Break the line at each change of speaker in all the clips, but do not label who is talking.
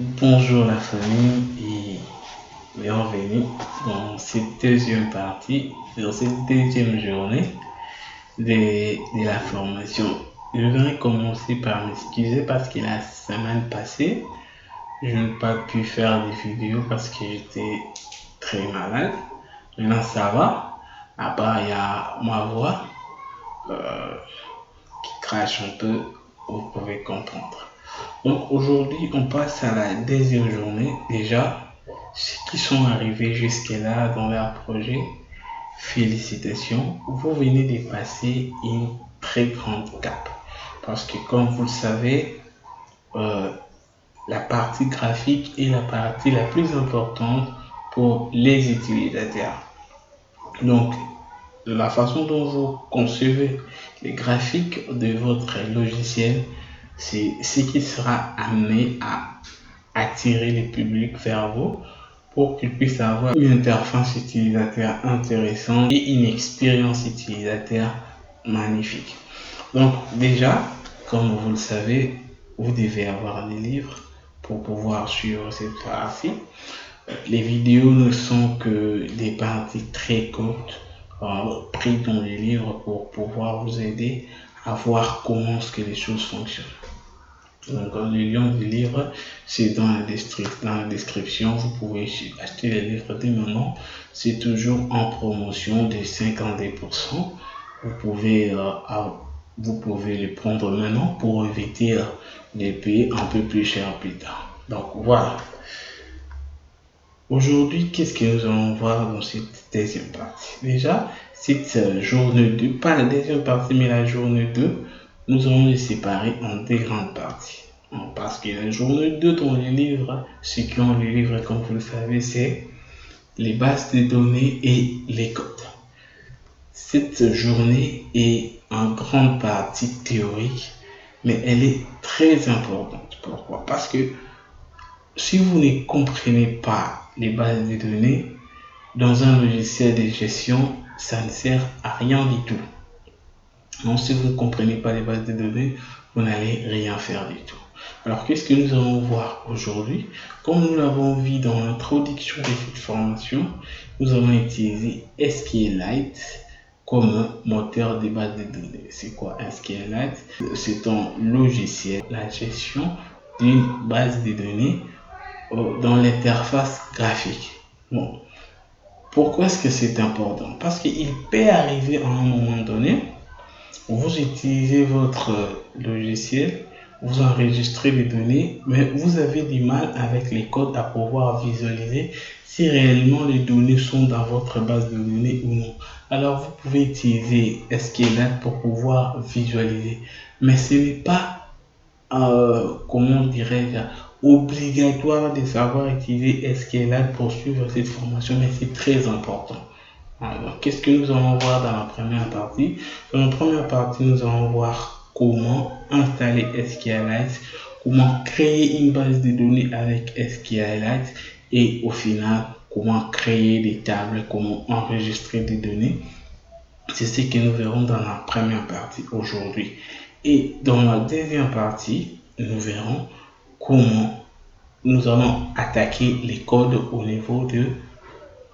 Bonjour la famille et bienvenue dans cette deuxième partie, dans cette deuxième journée de la formation. Je voudrais commencer par m'excuser parce que la semaine passée, je n'ai pas pu faire des vidéos parce que j'étais très malade. Maintenant ça va, à part il y a ma voix qui crache un peu, vous pouvez comprendre. Donc aujourd'hui, on passe à la deuxième journée. Déjà, ceux qui sont arrivés jusque-là dans leur projet, félicitations. Vous venez de passer une très grande cape. Parce que comme vous le savez, la partie graphique est la partie la plus importante pour les utilisateurs. Donc, la façon dont vous concevez les graphiques de votre logiciel, c'est ce qui sera amené à attirer le public vers vous pour qu'il puisse avoir une interface utilisateur intéressante et une expérience utilisateur magnifique. Donc déjà, comme vous le savez, vous devez avoir des livres pour pouvoir suivre cette partie. Les vidéos ne sont que des parties très courtes prises dans les livres pour pouvoir vous aider à voir comment est-ce que les choses fonctionnent. Donc, le lien du livre, c'est dans la description. Vous pouvez acheter les livres dès maintenant. C'est toujours en promotion de 50%. Vous pouvez les prendre maintenant pour éviter de payer un peu plus cher plus tard. Donc, voilà. Aujourd'hui, qu'est-ce que nous allons voir dans cette deuxième partie? Déjà, cette journée 2, pas la deuxième partie, mais la journée 2, nous allons les séparer en deux grandes parties. Parce que la journée 2 dans les livres, ceux qui ont les livres, comme vous le savez, c'est les bases de données et les codes. Cette journée est en grande partie théorique, mais elle est très importante. Pourquoi? Parce que si vous ne comprenez pas les bases de données, dans un logiciel de gestion, ça ne sert à rien du tout. Donc, si vous ne comprenez pas les bases de données, vous n'allez rien faire du tout. Alors, qu'est-ce que nous allons voir aujourd'hui? Comme nous l'avons vu dans l'introduction de cette formation, nous allons utiliser SQLite comme moteur de base de données. C'est quoi SQLite? C'est un logiciel, la gestion d'une base de données dans l'interface graphique. Bon, pourquoi est-ce que c'est important? Parce qu'il peut arriver à un moment donné, vous utilisez votre logiciel, vous enregistrez les données, mais vous avez du mal avec les codes à pouvoir visualiser si réellement les données sont dans votre base de données ou non. Alors vous pouvez utiliser SQLite pour pouvoir visualiser, mais ce n'est pas comment dirais-je, obligatoire de savoir utiliser SQLite pour suivre cette formation, mais c'est très important. Alors, qu'est-ce que nous allons voir dans la première partie? Dans la première partie, nous allons voir comment installer SQLite, comment créer une base de données avec SQLite et au final, comment créer des tables, comment enregistrer des données. C'est ce que nous verrons dans la première partie aujourd'hui. Et dans la deuxième partie, nous verrons comment nous allons attaquer les codes au niveau de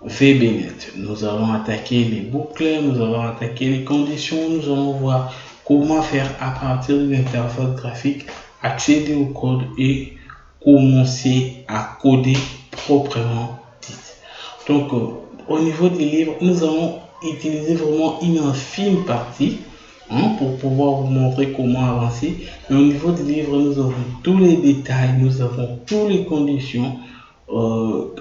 VBNet. Nous allons attaquer les boucles, nous allons attaquer les conditions, nous allons voir comment faire à partir de l'interface graphique, accéder au code et commencer à coder proprement dit. Donc, au niveau des livres, nous allons utiliser vraiment une infime partie pour pouvoir vous montrer comment avancer. Mais au niveau des livres, nous avons tous les détails, nous avons toutes les conditions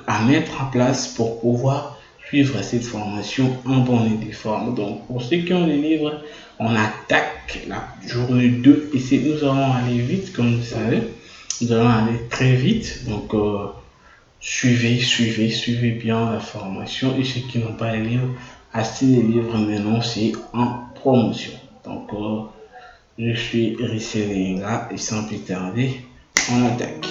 à mettre en place pour pouvoir suivre cette formation en bonne et due forme. Donc, pour ceux qui ont les livres, on attaque la journée 2 et nous allons aller vite, comme vous savez. Nous allons aller très vite. Donc, suivez bien la formation. Et ceux qui n'ont pas les livres, achetez les livres maintenant, c'est en promotion. Donc, je suis Risselinga et sans plus tarder, on attaque.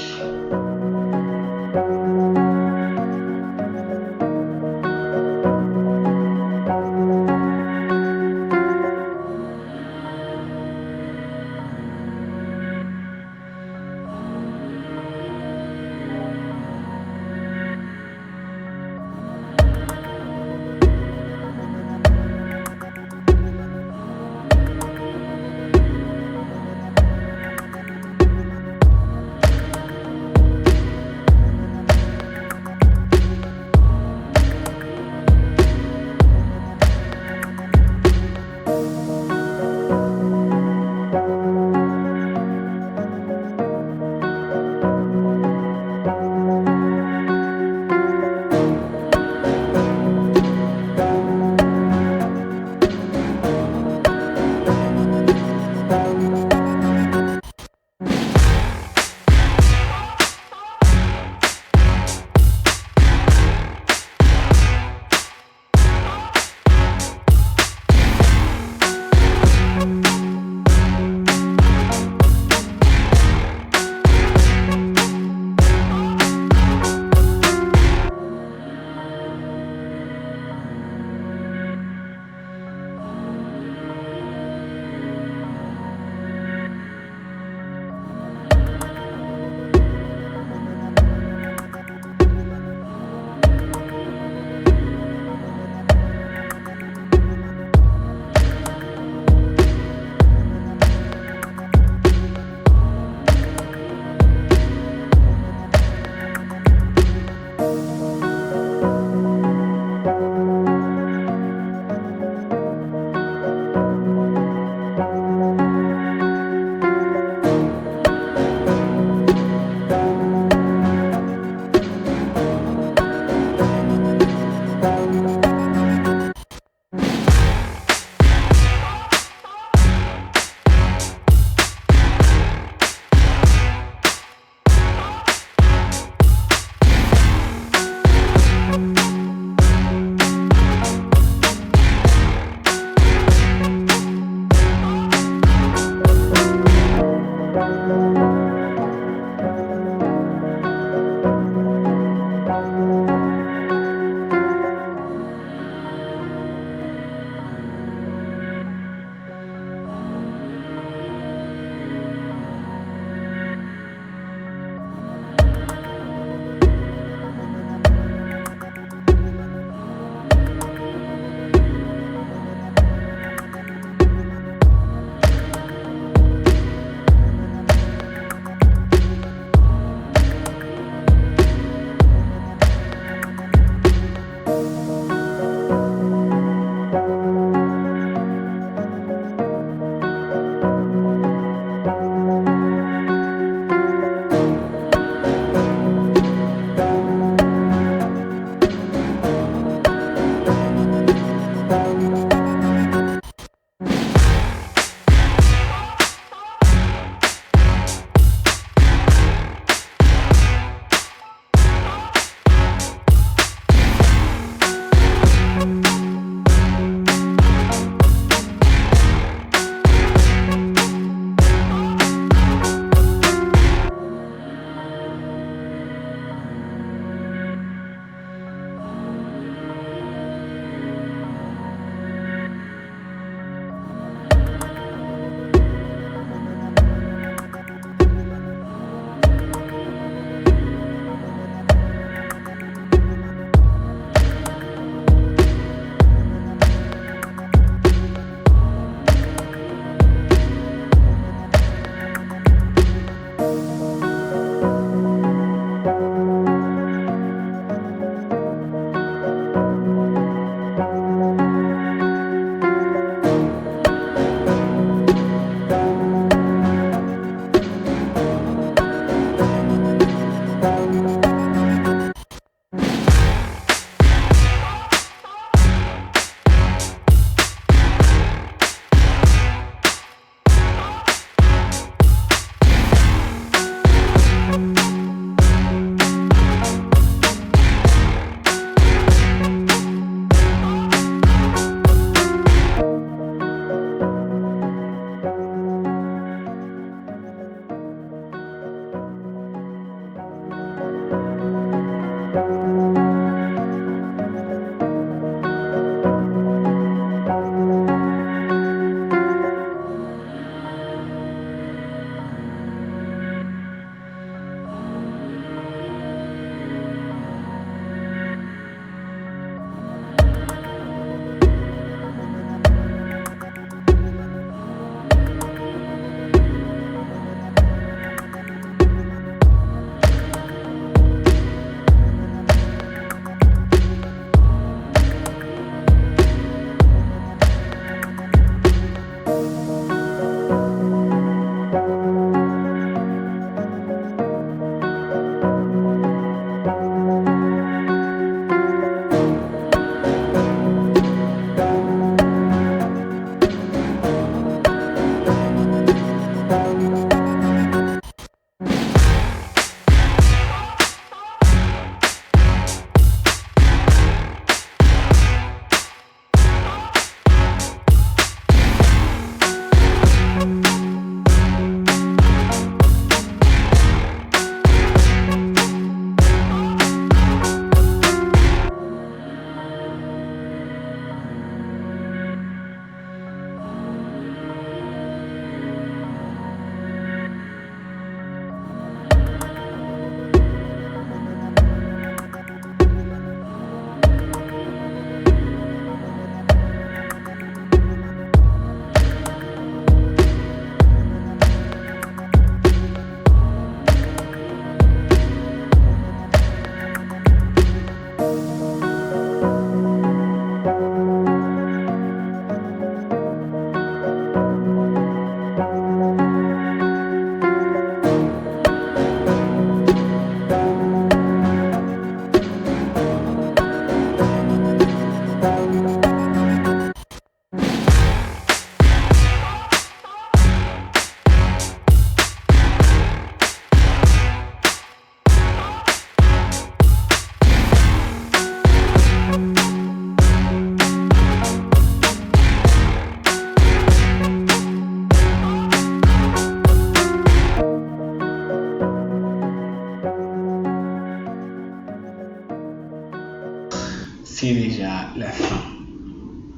C'est déjà la fin.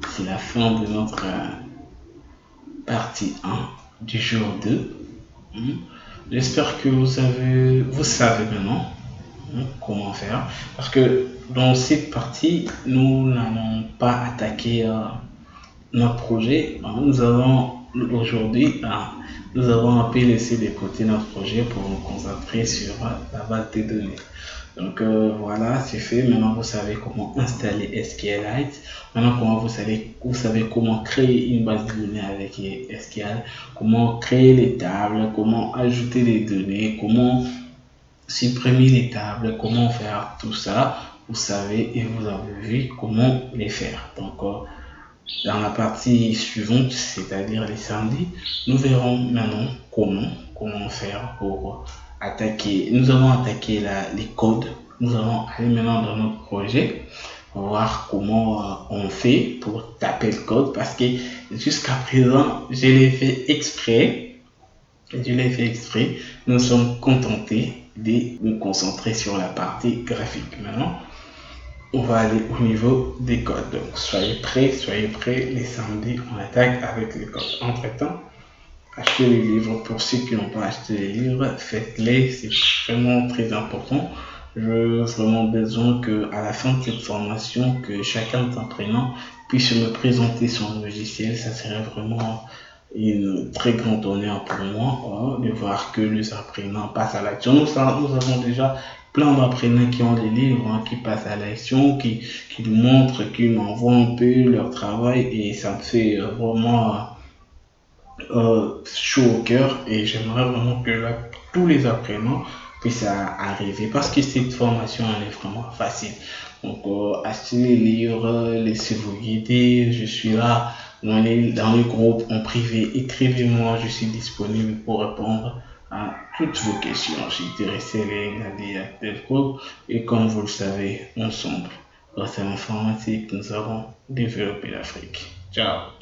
C'est la fin de notre partie 1 du jour 2. J'espère que vous savez maintenant comment faire. Parce que dans cette partie, nous n'allons pas attaquer notre projet. Aujourd'hui, nous avons un peu laissé de côté notre projet pour nous concentrer sur la base de données. Donc voilà, c'est fait. Maintenant, vous savez comment installer SQLite. Maintenant, vous savez comment créer une base de données avec SQL, comment créer les tables, comment ajouter les données, comment supprimer les tables, comment faire tout ça. Vous savez et vous avez vu comment les faire. Donc, dans la partie suivante, c'est-à-dire les samedis, nous verrons maintenant comment faire pour attaquer. Nous allons attaquer les codes. Nous allons aller maintenant dans notre projet, voir comment on fait pour taper le code, parce que jusqu'à présent, je l'ai fait exprès. Nous sommes contentés de nous concentrer sur la partie graphique. Maintenant, on va aller au niveau des codes. Donc, soyez prêts. Les samedis, on attaque avec les codes. Entre-temps, achetez les livres. Pour ceux qui n'ont pas acheté les livres, faites-les. C'est vraiment très important. J'ai vraiment besoin qu'à la fin de cette formation, que chacun des apprenants puisse me présenter son logiciel. Ça serait vraiment une très grande honneur pour moi de voir que les apprenants passent à l'action. Nous avons déjà plein d'apprenants qui ont les livres, qui passent à l'action, qui nous montrent, qui m'envoient un peu leur travail, et ça me fait vraiment chaud au cœur, et j'aimerais vraiment que tous les apprenants puisse arriver parce que cette formation elle est vraiment facile. Donc, achetez les livres, laissez-vous guider. Je suis là dans le groupe en privé. Écrivez-moi, je suis disponible pour répondre à toutes vos questions. J'intéressais les regarder à tel groupe et comme vous le savez, ensemble, grâce à l'informatique, nous avons développé l'Afrique. Ciao.